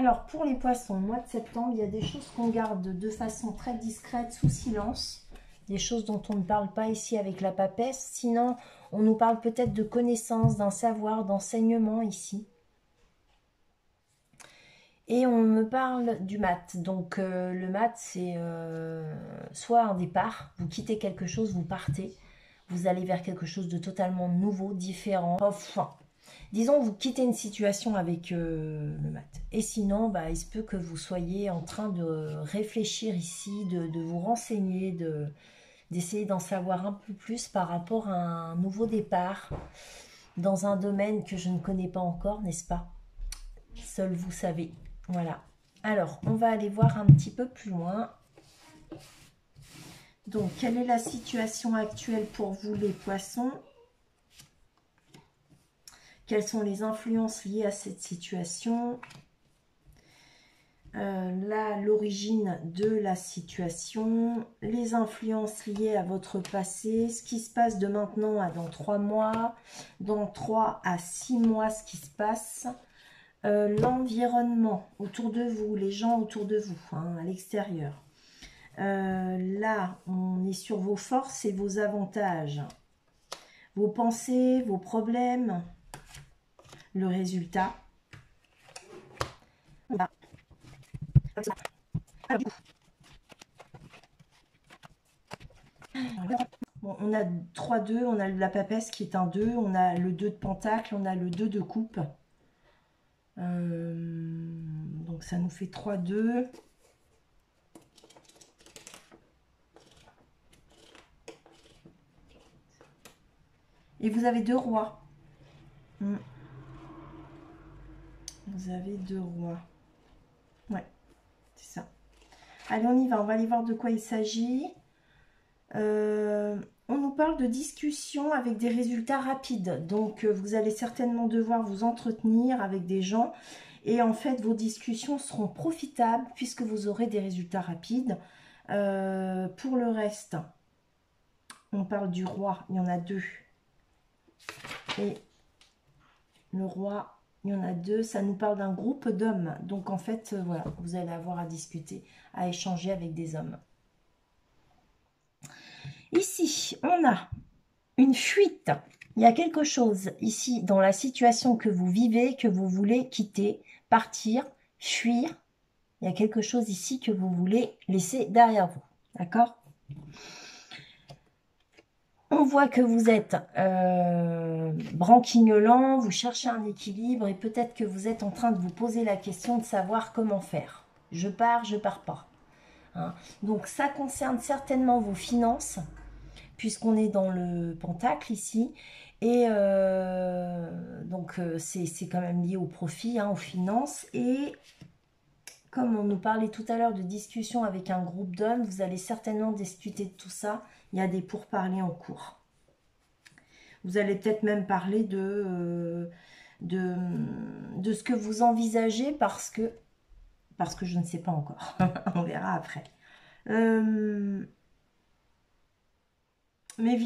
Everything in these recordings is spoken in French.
Alors, pour les poissons, mois de septembre, il y a des choses qu'on garde de façon très discrète, sous silence. Des choses dont on ne parle pas ici avec la papesse. Sinon, on nous parle peut-être de connaissances, d'un savoir, d'enseignement ici. Et on me parle du mat. Donc, le mat, c'est soit un départ. Vous quittez quelque chose, vous partez. Vous allez vers quelque chose de totalement nouveau, différent. Enfin, disons, vous quittez une situation avec le mat. Et sinon, bah, il se peut que vous soyez en train de réfléchir ici, de vous renseigner, d'essayer d'en savoir un peu plus par rapport à un nouveau départ dans un domaine que je ne connais pas encore, n'est-ce pas? Seul vous savez. Voilà. Alors, on va aller voir un petit peu plus loin. Donc, quelle est la situation actuelle pour vous, les poissons? Quelles sont les influences liées à cette situation? Là, l'origine de la situation, les influences liées à votre passé, ce qui se passe de maintenant à dans 3 mois, dans 3 à 6 mois, ce qui se passe, l'environnement autour de vous, les gens autour de vous, hein, à l'extérieur. Là, on est sur vos forces et vos avantages, vos pensées, vos problèmes, le résultat. Voilà. Bon, on a 3-2, on a la papesse qui est un 2, on a le 2 de pentacle, on a le 2 de coupe. Donc ça nous fait 3-2. Et vous avez 2 rois. Vous avez 2 rois. Ouais, c'est ça. Allez, on y va, on va aller voir de quoi il s'agit. On nous parle de discussion avec des résultats rapides. Donc, vous allez certainement devoir vous entretenir avec des gens. Et en fait, vos discussions seront profitables puisque vous aurez des résultats rapides. Pour le reste, on parle du roi. Il y en a 2. Et le roi, il y en a 2. Ça nous parle d'un groupe d'hommes. Donc, en fait, voilà, vous allez avoir à discuter, à échanger avec des hommes. Ici, on a une fuite. Il y a quelque chose ici dans la situation que vous vivez, que vous voulez quitter, partir, fuir. Il y a quelque chose ici que vous voulez laisser derrière vous. D'accord? On voit que vous êtes branquignolant, vous cherchez un équilibre et peut-être que vous êtes en train de vous poser la question de savoir comment faire. Je pars pas. Hein? Donc ça concerne certainement vos finances, puisqu'on est dans le pentacle ici. Et donc, c'est quand même lié au profit, hein, aux finances. Et comme on nous parlait tout à l'heure de discussion avec un groupe d'hommes, vous allez certainement discuter de tout ça. Il y a des pourparlers en cours. Vous allez peut-être même parler de ce que vous envisagez parce que je ne sais pas encore. On verra après. Mais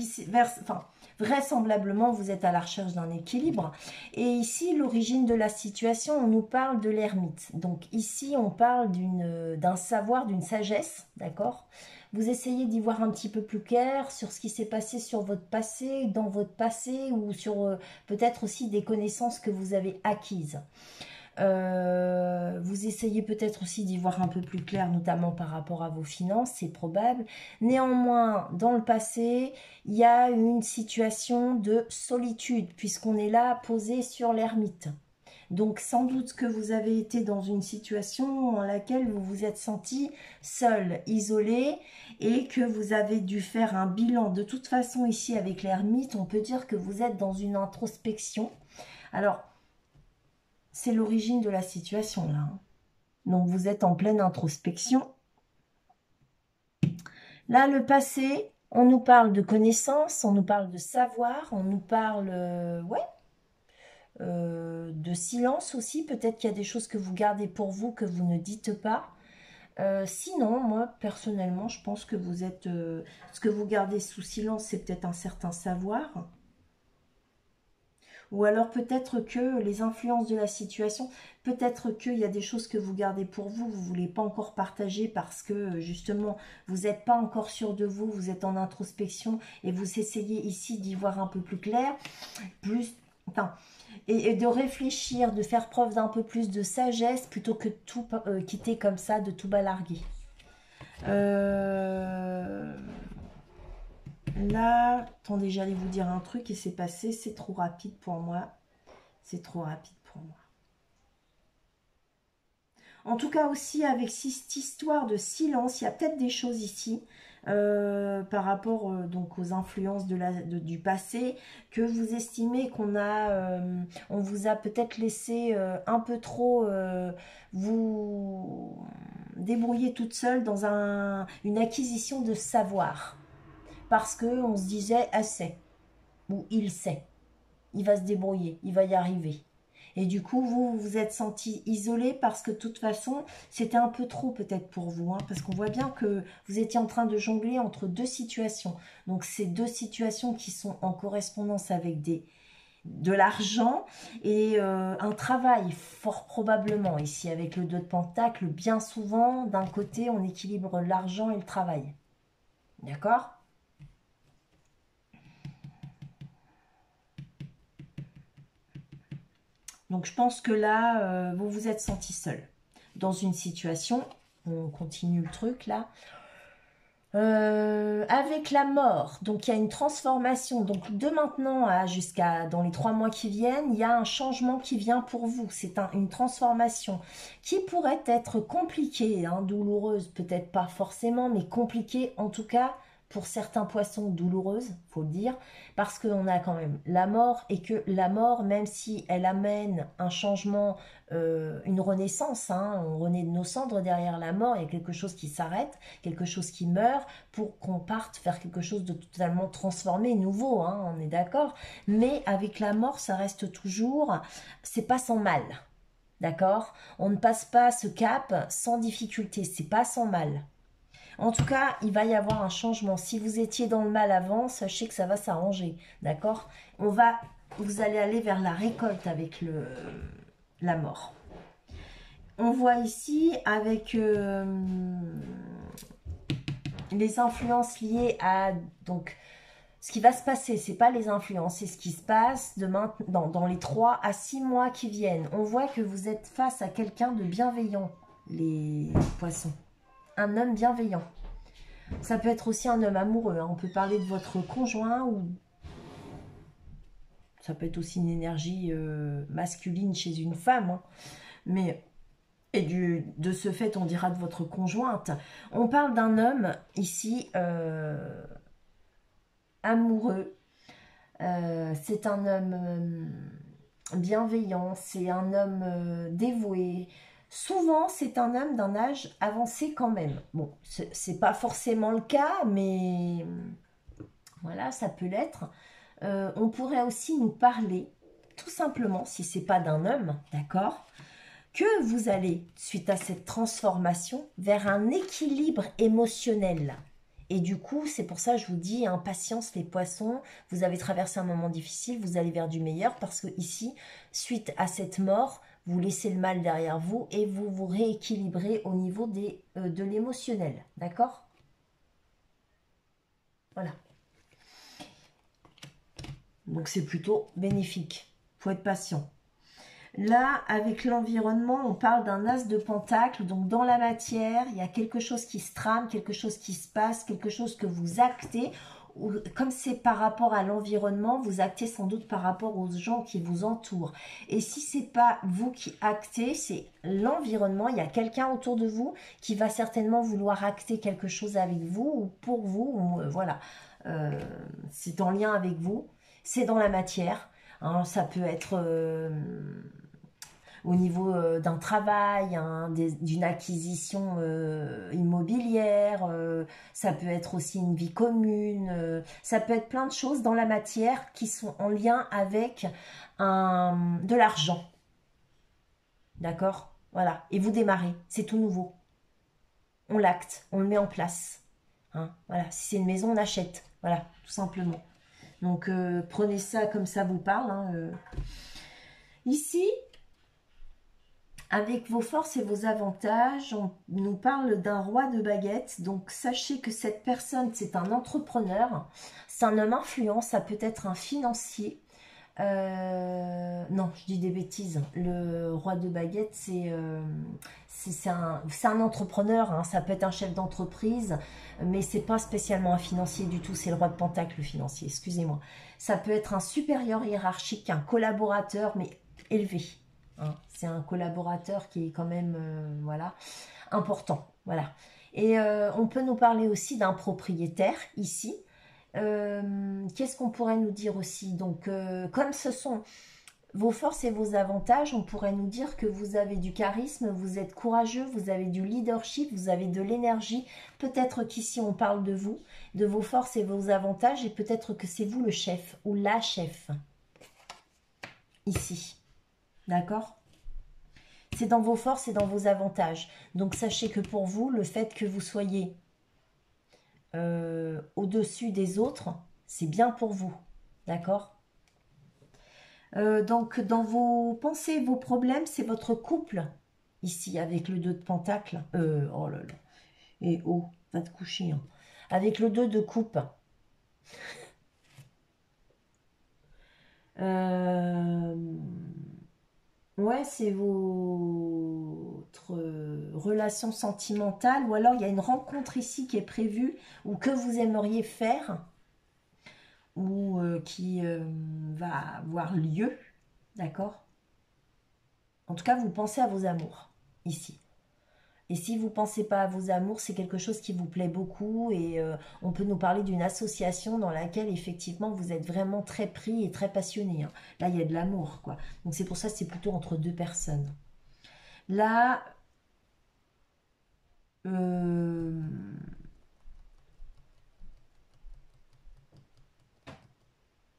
vraisemblablement, vous êtes à la recherche d'un équilibre. Et ici, l'origine de la situation, on nous parle de l'ermite. Donc ici, on parle d'un savoir, d'une sagesse, d'accord? Vous essayez d'y voir un petit peu plus clair sur ce qui s'est passé sur votre passé, dans votre passé, ou sur peut-être aussi des connaissances que vous avez acquises. Vous essayez peut-être aussi d'y voir un peu plus clair, notamment par rapport à vos finances, c'est probable. Néanmoins, dans le passé, il y a une situation de solitude, puisqu'on est là posé sur l'ermite. Donc, sans doute que vous avez été dans une situation dans laquelle vous vous êtes senti seul, isolé, et que vous avez dû faire un bilan. De toute façon, ici, avec l'ermite, on peut dire que vous êtes dans une introspection. Alors, c'est l'origine de la situation, là. Donc, vous êtes en pleine introspection. Là, le passé, on nous parle de connaissances, on nous parle de savoir, on nous parle, de silence aussi. Peut-être qu'il y a des choses que vous gardez pour vous, que vous ne dites pas. Sinon, moi, personnellement, je pense que vous êtes... ce que vous gardez sous silence, c'est peut-être un certain savoir. Ou alors peut-être que les influences de la situation, peut-être qu'il y a des choses que vous gardez pour vous, vous ne voulez pas encore partager parce que justement, vous n'êtes pas encore sûr de vous, vous êtes en introspection et vous essayez ici d'y voir un peu plus clair, enfin, et de réfléchir, de faire preuve d'un peu plus de sagesse plutôt que de tout quitter comme ça, de tout balarguer. Là, attendez, j'allais vous dire un truc et c'est passé, c'est trop rapide pour moi. C'est trop rapide pour moi. En tout cas aussi avec cette histoire de silence, il y a peut-être des choses ici par rapport donc aux influences du passé que vous estimez on vous a peut-être laissé un peu trop vous débrouiller toute seule dans une acquisition de savoir. Parce qu'on se disait, elle sait, ou il sait, il va se débrouiller, il va y arriver. Et du coup, vous vous êtes senti isolé parce que de toute façon, c'était un peu trop peut-être pour vous. Hein, parce qu'on voit bien que vous étiez en train de jongler entre deux situations. Donc, ces deux situations qui sont en correspondance avec de l'argent et un travail, fort probablement. Ici, avec le 2 de Pentacle, bien souvent, d'un côté, on équilibre l'argent et le travail. D'accord ? Donc je pense que là, vous vous êtes senti seul dans une situation, on continue le truc là, avec la mort, donc il y a une transformation, donc de maintenant à jusqu'à dans les 3 mois qui viennent, il y a un changement qui vient pour vous, c'est une transformation qui pourrait être compliquée, hein, douloureuse, peut-être pas forcément, mais compliquée en tout cas, pour certains poissons douloureuse, faut le dire, parce qu'on a quand même la mort, et que la mort, même si elle amène un changement, une renaissance, hein, on renaît de nos cendres derrière la mort, il y a quelque chose qui s'arrête, quelque chose qui meurt, pour qu'on parte faire quelque chose de totalement transformé, nouveau, hein, on est d'accord, mais avec la mort, ça reste toujours, c'est pas sans mal, d'accord, on ne passe pas ce cap sans difficulté, c'est pas sans mal. En tout cas, il va y avoir un changement. Si vous étiez dans le mal avant, sachez que ça va s'arranger. D'accord ? Vous allez aller vers la récolte avec la mort. On voit ici avec les influences liées à... Donc, ce qui va se passer, c'est pas les influences, c'est ce qui se passe dans les 3 à 6 mois qui viennent. On voit que vous êtes face à quelqu'un de bienveillant, les poissons. Un homme bienveillant. Ça peut être aussi un homme amoureux. Hein. On peut parler de votre conjoint ou ça peut être aussi une énergie masculine chez une femme. Hein. Mais de ce fait, on dira de votre conjointe. On parle d'un homme ici amoureux. C'est un homme bienveillant. C'est un homme dévoué. Souvent, c'est un homme d'un âge avancé quand même. Bon, c'est pas forcément le cas, mais voilà, ça peut l'être. On pourrait aussi nous parler, tout simplement, si c'est pas d'un homme, d'accord, que vous allez, suite à cette transformation, vers un équilibre émotionnel. Et du coup, c'est pour ça que je vous dis, hein, patience les poissons, vous avez traversé un moment difficile, vous allez vers du meilleur, parce que ici, suite à cette mort, vous laissez le mal derrière vous et vous vous rééquilibrez au niveau de l'émotionnel, d'accord? Voilà. Donc c'est plutôt bénéfique, il faut être patient. Là, avec l'environnement, on parle d'un as de pentacle. Donc, dans la matière, il y a quelque chose qui se trame, quelque chose qui se passe, quelque chose que vous actez. Comme c'est par rapport à l'environnement, vous actez sans doute par rapport aux gens qui vous entourent. Et si c'est pas vous qui actez, c'est l'environnement. Il y a quelqu'un autour de vous qui va certainement vouloir acter quelque chose avec vous ou pour vous. Ou, voilà, c'est en lien avec vous. C'est dans la matière. Hein, ça peut être... au niveau d'un travail, hein, d'une acquisition immobilière, ça peut être aussi une vie commune, ça peut être plein de choses dans la matière qui sont en lien avec de l'argent. D'accord? Voilà. Et vous démarrez, c'est tout nouveau. On l'acte, on le met en place. Hein, voilà. Si c'est une maison, on achète. Voilà, tout simplement. Donc, prenez ça comme ça vous parle. Hein, Ici, avec vos forces et vos avantages, on nous parle d'un roi de baguettes. Donc, sachez que cette personne, c'est un entrepreneur. C'est un homme influent, ça peut être un financier. Non, je dis des bêtises. Le roi de baguette, c'est un entrepreneur. Hein. Ça peut être un chef d'entreprise, mais c'est pas spécialement un financier du tout. C'est le roi de pentacle, le financier. Excusez-moi. Ça peut être un supérieur hiérarchique, un collaborateur, mais élevé. Hein. C'est un collaborateur qui est quand même, voilà, important. Voilà. Et on peut nous parler aussi d'un propriétaire ici. Qu'est-ce qu'on pourrait nous dire aussi? Donc, comme ce sont vos forces et vos avantages, on pourrait nous dire que vous avez du charisme, vous êtes courageux, vous avez du leadership, vous avez de l'énergie. Peut-être qu'ici, on parle de vous, de vos forces et vos avantages, et peut-être que c'est vous le chef ou la chef, ici. D'accord? C'est dans vos forces et dans vos avantages. Donc, sachez que pour vous, le fait que vous soyez au-dessus des autres, c'est bien pour vous. D'accord? Donc, dans vos pensées, vos problèmes, c'est votre couple, ici, avec le 2 de pentacle. Oh là là. Et oh, va te coucher. Hein. Avec le 2 de coupe. Ouais, c'est votre relation sentimentale. Ou alors, il y a une rencontre ici qui est prévue ou que vous aimeriez faire ou qui va avoir lieu. D'accord? En tout cas, vous pensez à vos amours, ici. Et si vous ne pensez pas à vos amours, c'est quelque chose qui vous plaît beaucoup et on peut nous parler d'une association dans laquelle effectivement vous êtes vraiment très pris et très passionné. Hein. Là, il y a de l'amour, quoi. Donc c'est pour ça que c'est plutôt entre deux personnes. Là, euh,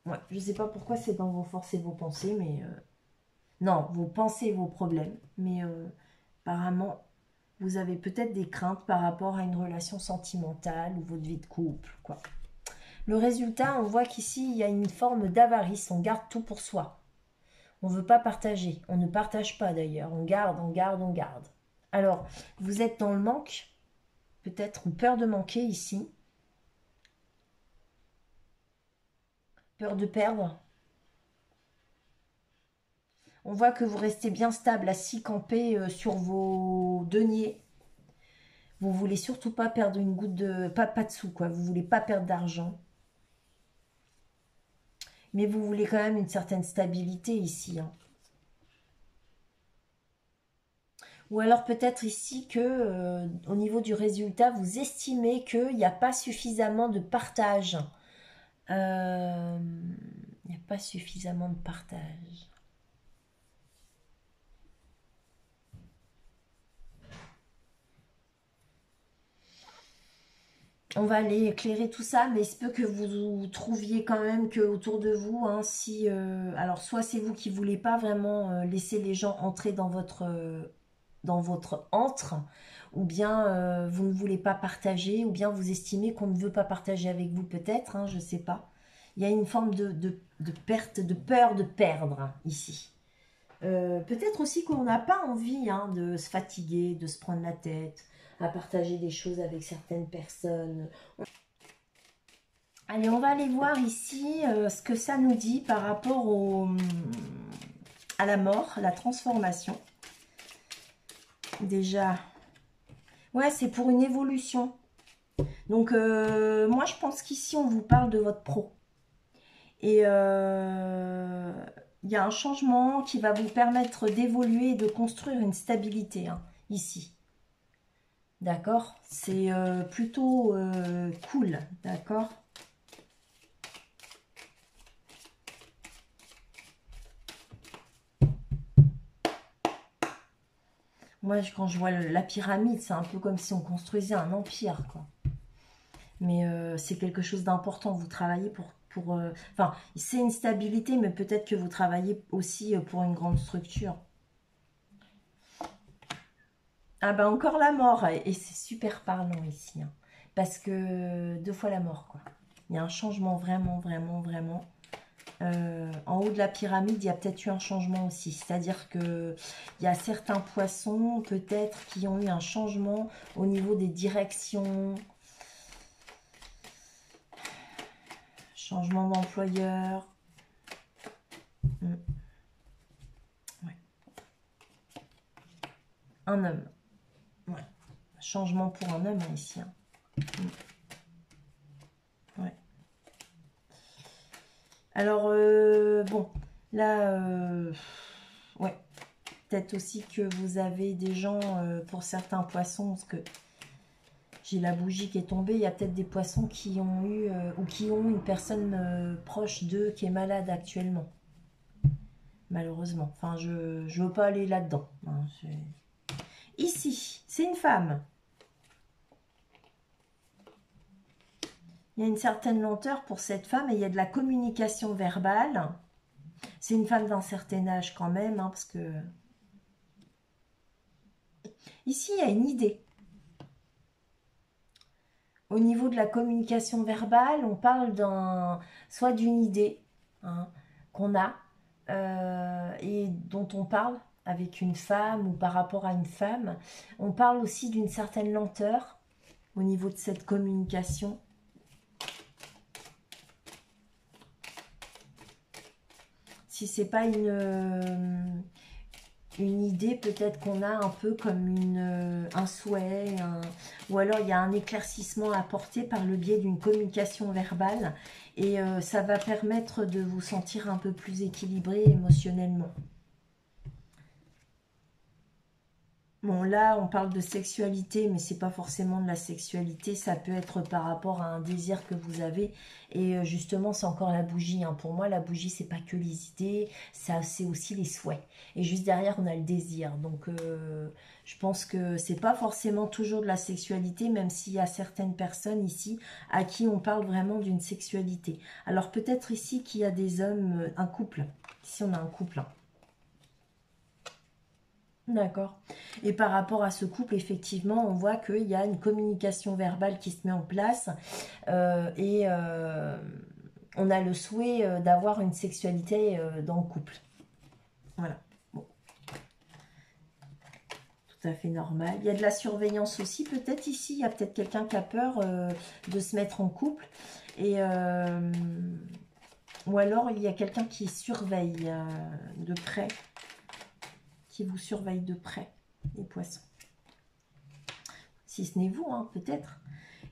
ouais, je ne sais pas pourquoi c'est dans vos forces et vos pensées, mais non, vos pensées et vos problèmes. Mais apparemment, vous avez peut-être des craintes par rapport à une relation sentimentale ou votre vie de couple, quoi. Le résultat, on voit qu'ici, il y a une forme d'avarice. On garde tout pour soi. On ne veut pas partager. On ne partage pas d'ailleurs. On garde, on garde, on garde. Alors, vous êtes dans le manque, peut-être, ou peur de manquer ici. Peur de perdre. On voit que vous restez bien stable, assis, campé sur vos deniers. Vous voulez surtout pas perdre une goutte de... Pas de sous, quoi. Vous voulez pas perdre d'argent. Mais vous voulez quand même une certaine stabilité ici. Hein. Ou alors peut-être ici que au niveau du résultat, vous estimez qu'il n'y a pas suffisamment de partage. Il n'y a pas suffisamment de partage. On va aller éclairer tout ça, mais il se peut que vous trouviez quand même que autour de vous, hein, si, alors soit c'est vous qui voulez pas vraiment laisser les gens entrer dans votre antre, ou bien vous ne voulez pas partager, ou bien vous estimez qu'on ne veut pas partager avec vous peut-être, hein, je ne sais pas. Il y a une forme de perte, de peur de perdre hein, ici. Peut-être aussi qu'on n'a pas envie hein, de se fatiguer, de se prendre la tête, à partager des choses avec certaines personnes. Allez, on va aller voir ici ce que ça nous dit par rapport à la mort, la transformation. Déjà, ouais, c'est pour une évolution. Donc, moi, je pense qu'ici, on vous parle de votre pro. Et il y a un changement qui va vous permettre d'évoluer et de construire une stabilité, hein, ici. D'accord? C'est plutôt cool, d'accord? Moi, quand je vois la pyramide, c'est un peu comme si on construisait un empire, quoi. Mais c'est quelque chose d'important. Vous travaillez enfin, c'est une stabilité, mais peut-être que vous travaillez aussi pour une grande structure. Ah ben encore la mort, et c'est super parlant ici. Hein, parce que deux fois la mort, quoi. Il y a un changement vraiment, vraiment, vraiment. En haut de la pyramide, il y a peut-être eu un changement aussi. C'est-à-dire que il y a certains poissons, peut-être, qui ont eu un changement au niveau des directions. Changement d'employeur. Ouais. Un homme. Ouais. Changement pour un homme, hein, ici. Hein. Ouais. Alors, bon, là, ouais. Peut-être aussi que vous avez des gens, pour certains poissons, parce que j'ai la bougie qui est tombée, il y a peut-être des poissons qui ont eu, ou qui ont une personne proche d'eux qui est malade actuellement. Malheureusement. Enfin, je ne veux pas aller là-dedans. Hein, ici, c'est une femme. Il y a une certaine lenteur pour cette femme et il y a de la communication verbale. C'est une femme d'un certain âge quand même, hein, parce que... Ici, il y a une idée. Au niveau de la communication verbale, on parle soit d'une idée, hein, qu'on a et dont on parle avec une femme ou par rapport à une femme. On parle aussi d'une certaine lenteur au niveau de cette communication. Si c'est pas une idée, peut-être qu'on a un peu comme un souhait, ou alors il y a un éclaircissement à apporter par le biais d'une communication verbale, et ça va permettre de vous sentir un peu plus équilibré émotionnellement. Bon, là, on parle de sexualité, mais c'est pas forcément de la sexualité. Ça peut être par rapport à un désir que vous avez. Et justement, c'est encore la bougie. Hein. Pour moi, la bougie, c'est pas que les idées, c'est aussi les souhaits. Et juste derrière, on a le désir. Donc, je pense que c'est pas forcément toujours de la sexualité, même s'il y a certaines personnes ici à qui on parle vraiment d'une sexualité. Alors, peut-être ici qu'il y a des hommes, un couple. Ici, on a un couple. Hein. D'accord. Et par rapport à ce couple, effectivement, on voit qu'il y a une communication verbale qui se met en place et on a le souhait d'avoir une sexualité dans le couple. Voilà. Bon. Tout à fait normal. Il y a de la surveillance aussi, peut-être ici. Il y a peut-être quelqu'un qui a peur de se mettre en couple. Et, ou alors, il y a quelqu'un qui surveille de près, qui vous surveille de près, les poissons. Si ce n'est vous, hein, peut-être.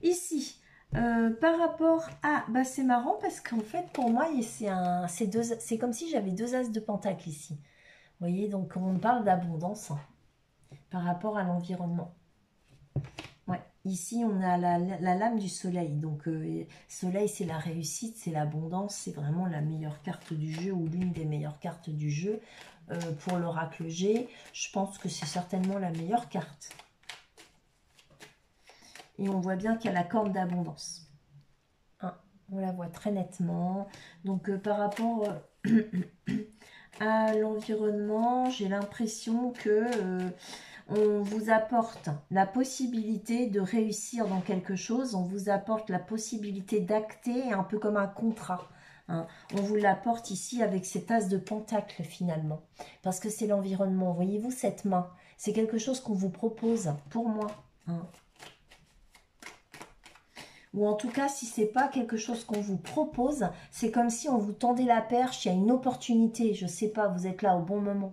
Ici, par rapport à... Bah, c'est marrant parce qu'en fait, pour moi, c'est comme si j'avais deux as de pentacle ici. Vous voyez, donc on parle d'abondance hein, par rapport à l'environnement. Ouais, ici, on a la lame du soleil. Donc, soleil, c'est la réussite, c'est l'abondance. C'est vraiment la meilleure carte du jeu ou l'une des meilleures cartes du jeu. Pour l'oracle G, je pense que c'est certainement la meilleure carte. Et on voit bien qu'il y a la corne d'abondance. Hein, on la voit très nettement. Donc, par rapport à l'environnement, j'ai l'impression que on vous apporte la possibilité de réussir dans quelque chose. On vous apporte la possibilité d'acter, un peu comme un contrat. Hein. On vous l'apporte ici avec cet as de pentacle finalement. Parce que c'est l'environnement. Voyez-vous cette main? C'est quelque chose qu'on vous propose pour moi. Hein. Ou en tout cas, si ce n'est pas quelque chose qu'on vous propose, c'est comme si on vous tendait la perche, il y a une opportunité, je ne sais pas, vous êtes là au bon moment.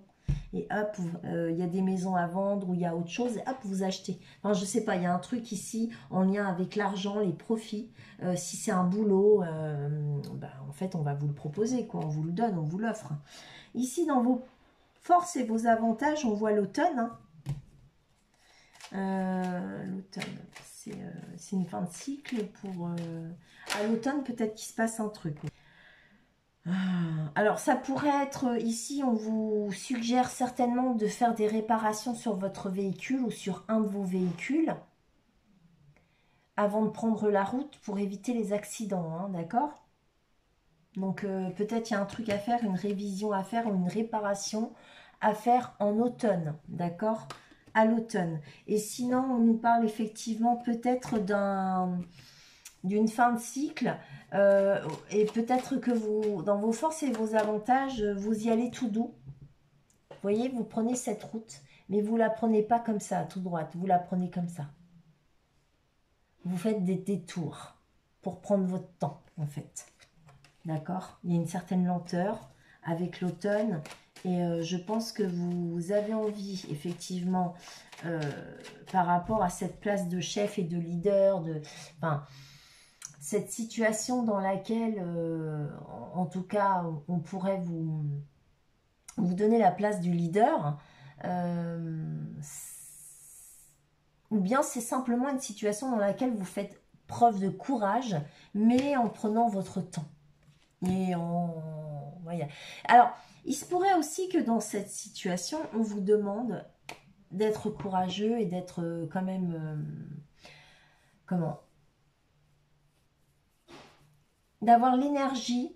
Et hop, il y a des maisons à vendre ou il y a autre chose, et hop, vous achetez. Enfin, je ne sais pas, il y a un truc ici en lien avec l'argent, les profits. Si c'est un boulot, en fait, on va vous le proposer, quoi. On vous le donne, on vous l'offre. Ici, dans vos forces et vos avantages, on voit l'automne. Hein. L'automne, c'est une fin de cycle pour... à l'automne, peut-être qu'il se passe un truc. Alors, ça pourrait être... Ici, on vous suggère certainement de faire des réparations sur votre véhicule ou sur un de vos véhicules avant de prendre la route pour éviter les accidents, hein, d'accord? Donc, peut-être il y a un truc à faire, une révision à faire ou une réparation à faire en automne, d'accord? À l'automne. Et sinon, on nous parle effectivement peut-être d'un d'une fin de cycle. Et peut-être que vous, dans vos forces et vos avantages, vous y allez tout doux. Vous voyez, vous prenez cette route, mais vous la prenez pas comme ça, tout droite. Vous la prenez comme ça. Vous faites des détours pour prendre votre temps, en fait. D'accord? Il y a une certaine lenteur avec l'automne. Et je pense que vous avez envie, effectivement, par rapport à cette place de chef et de leader, enfin, cette situation dans laquelle, en tout cas, on pourrait vous donner la place du leader, ou bien c'est simplement une situation dans laquelle vous faites preuve de courage, mais en prenant votre temps. Et voilà. Alors, il se pourrait aussi que dans cette situation, on vous demande d'être courageux et d'être quand même... comment? D'avoir l'énergie,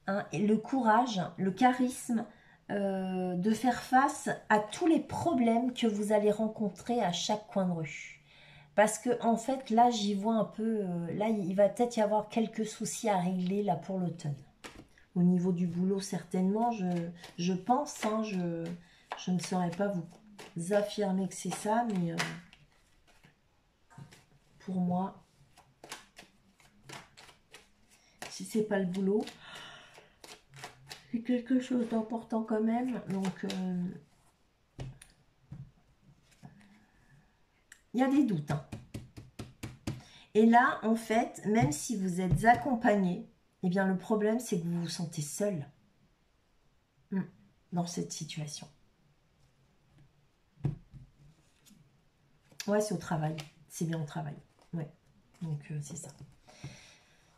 hein, et le courage, le charisme, de faire face à tous les problèmes que vous allez rencontrer à chaque coin de rue. Parce que en fait, là, j'y vois un peu... là, il va peut-être y avoir quelques soucis à régler là pour l'automne. Au niveau du boulot, certainement, je pense, hein, je ne saurais pas vous affirmer que c'est ça, mais pour moi, si c'est pas le boulot, c'est quelque chose d'important quand même. Donc, il y a des doutes. Hein. Et là, en fait, même si vous êtes accompagné, eh bien, le problème, c'est que vous vous sentez seul dans cette situation. Ouais, c'est au travail. C'est bien au travail. Ouais, donc c'est ça.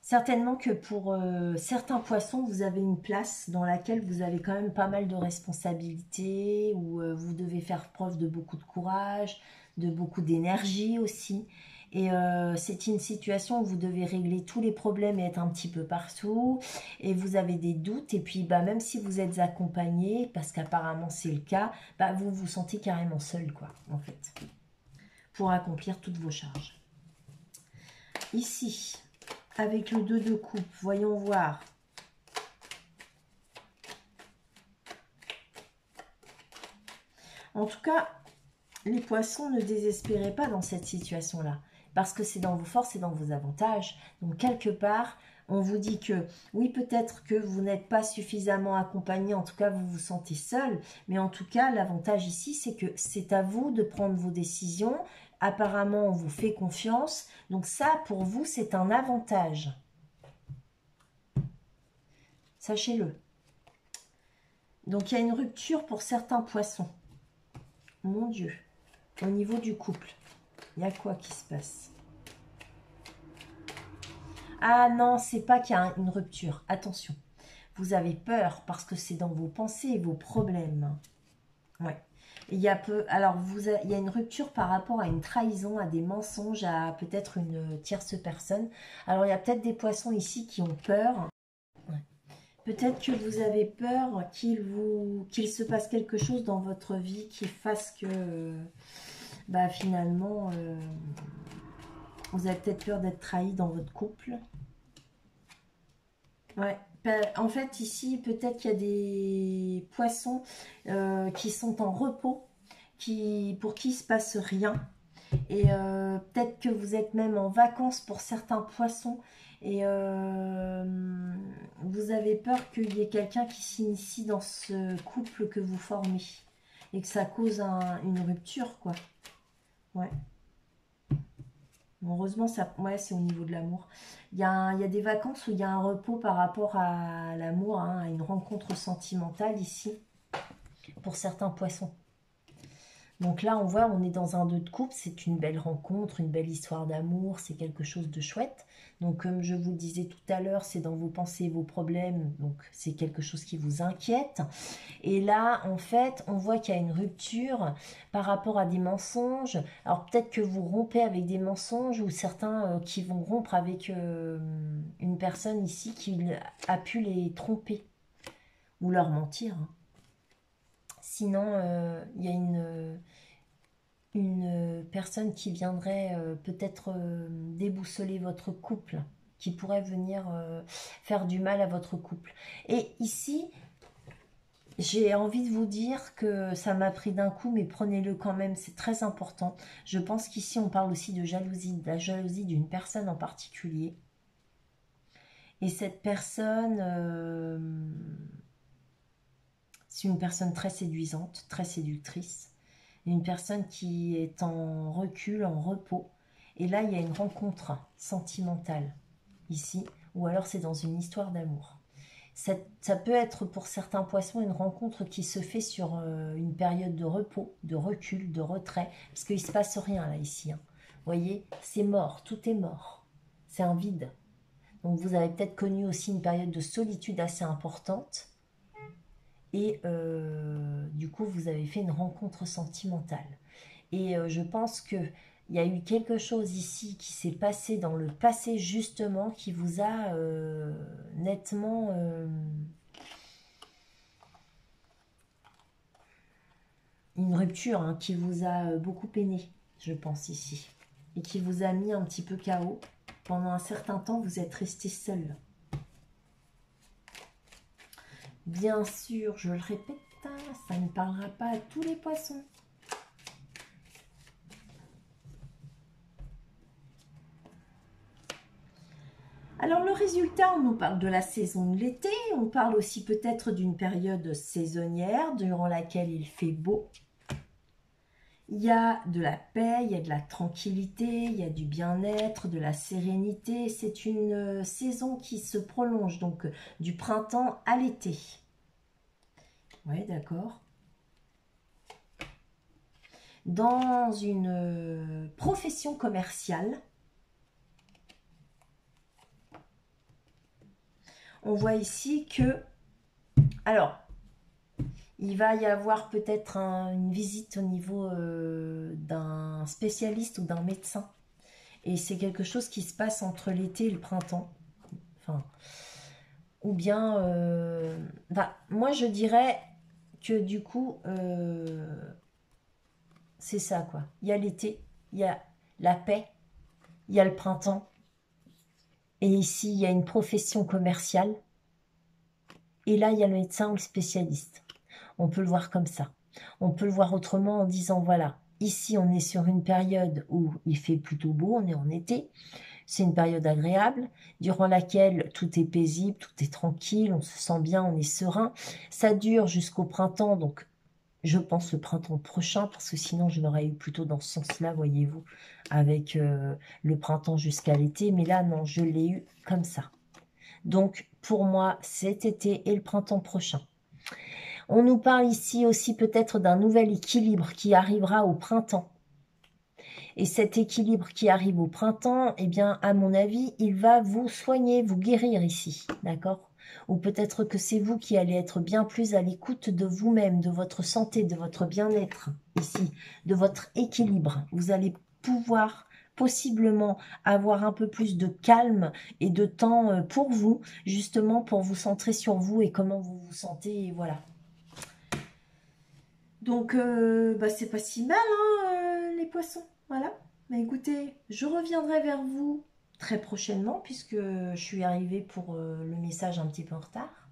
Certainement que pour certains poissons, vous avez une place dans laquelle vous avez quand même pas mal de responsabilités, où vous devez faire preuve de beaucoup de courage, de beaucoup d'énergie aussi. Et c'est une situation où vous devez régler tous les problèmes et être un petit peu partout. Et vous avez des doutes. Et puis, bah, même si vous êtes accompagné, parce qu'apparemment c'est le cas, bah, vous vous sentez carrément seul, quoi, en fait, pour accomplir toutes vos charges. Ici, avec le 2 de coupe, voyons voir. En tout cas, les poissons, ne désespérez pas dans cette situation-là. Parce que c'est dans vos forces et dans vos avantages. Donc, quelque part, on vous dit que, oui, peut-être que vous n'êtes pas suffisamment accompagné. En tout cas, vous vous sentez seul. Mais en tout cas, l'avantage ici, c'est que c'est à vous de prendre vos décisions. Apparemment, on vous fait confiance. Donc ça, pour vous, c'est un avantage. Sachez-le. Donc, il y a une rupture pour certains poissons. Mon Dieu. Au niveau du couple, il y a quoi qui se passe? Ah non, c'est pas qu'il y a une rupture. Attention. Vous avez peur parce que c'est dans vos pensées et vos problèmes. Ouais. Il y a alors il y a une rupture par rapport à une trahison, à des mensonges, à peut-être une tierce personne. Alors, il y a peut-être des poissons ici qui ont peur. Peut-être que vous avez peur qu'il se passe quelque chose dans votre vie qui fasse que bah, finalement vous avez peut-être peur d'être trahi dans votre couple. Ouais. En fait, ici, peut-être qu'il y a des poissons qui sont en repos, pour qui il ne se passe rien. Et peut-être que vous êtes même en vacances pour certains poissons. Et vous avez peur qu'il y ait quelqu'un qui s'initie dans ce couple que vous formez. Et que ça cause une rupture, quoi. Ouais. Heureusement, ouais, c'est au niveau de l'amour. Il y a des vacances où il y a un repos par rapport à l'amour, hein, à une rencontre sentimentale ici, pour certains poissons. Donc là, on voit, on est dans un 2 de coupe, c'est une belle rencontre, une belle histoire d'amour, c'est quelque chose de chouette. Donc comme je vous le disais tout à l'heure, c'est dans vos pensées, vos problèmes, donc c'est quelque chose qui vous inquiète. Et là, en fait, on voit qu'il y a une rupture par rapport à des mensonges. Alors peut-être que vous rompez avec des mensonges ou certains qui vont rompre avec une personne ici qui a pu les tromper ou leur mentir. Hein. Sinon, il y a une personne qui viendrait peut-être déboussoler votre couple, qui pourrait venir faire du mal à votre couple. Et ici, j'ai envie de vous dire que ça m'a pris d'un coup, mais prenez-le quand même, c'est très important. Je pense qu'ici, on parle aussi de jalousie, de la jalousie d'une personne en particulier. Et cette personne, c'est une personne très séduisante, très séductrice. Une personne qui est en recul, en repos. Et là, il y a une rencontre sentimentale ici, ou alors c'est dans une histoire d'amour. Ça peut être pour certains poissons une rencontre qui se fait sur une période de repos, de recul, de retrait, parce qu'il ne se passe rien là, ici. Hein. Vous voyez, c'est mort, tout est mort. C'est un vide. Donc vous avez peut-être connu aussi une période de solitude assez importante. Et du coup, vous avez fait une rencontre sentimentale. Et je pense qu'il y a eu quelque chose ici qui s'est passé dans le passé justement qui vous a nettement... une rupture hein, qui vous a beaucoup peiné, je pense ici. Et qui vous a mis un petit peu KO. Pendant un certain temps, vous êtes resté seul. Bien sûr, je le répète, ça ne parlera pas à tous les poissons. Alors le résultat, on nous parle de la saison de l'été, on parle aussi peut-être d'une période saisonnière durant laquelle il fait beau. Il y a de la paix, il y a de la tranquillité, il y a du bien-être, de la sérénité. C'est une saison qui se prolonge, donc du printemps à l'été. Oui, d'accord. Dans une profession commerciale, on voit ici que... Alors, il va y avoir peut-être une visite au niveau d'un spécialiste ou d'un médecin. Et c'est quelque chose qui se passe entre l'été et le printemps. Enfin, ou bien... moi, je dirais que du coup, c'est ça, quoi. Il y a l'été, il y a la paix, il y a le printemps. Et ici, il y a une profession commerciale. Et là, il y a le médecin ou le spécialiste. On peut le voir comme ça. On peut le voir autrement en disant, voilà, ici on est sur une période où il fait plutôt beau, on est en été, c'est une période agréable, durant laquelle tout est paisible, tout est tranquille, on se sent bien, on est serein. Ça dure jusqu'au printemps, donc je pense le printemps prochain, parce que sinon je l'aurais eu plutôt dans ce sens-là, voyez-vous, avec le printemps jusqu'à l'été, mais là non, je l'ai eu comme ça. Donc pour moi, cet été et le printemps prochain. On nous parle ici aussi peut-être d'un nouvel équilibre qui arrivera au printemps. Et cet équilibre qui arrive au printemps, eh bien, à mon avis, il va vous soigner, vous guérir ici, d'accord? Ou peut-être que c'est vous qui allez être bien plus à l'écoute de vous-même, de votre santé, de votre bien-être ici, de votre équilibre. Vous allez pouvoir possiblement avoir un peu plus de calme et de temps pour vous, justement pour vous centrer sur vous et comment vous vous sentez, et voilà. Donc, c'est pas si mal, hein, les poissons. Voilà. Bah, écoutez, je reviendrai vers vous très prochainement, puisque je suis arrivée pour le message un petit peu en retard.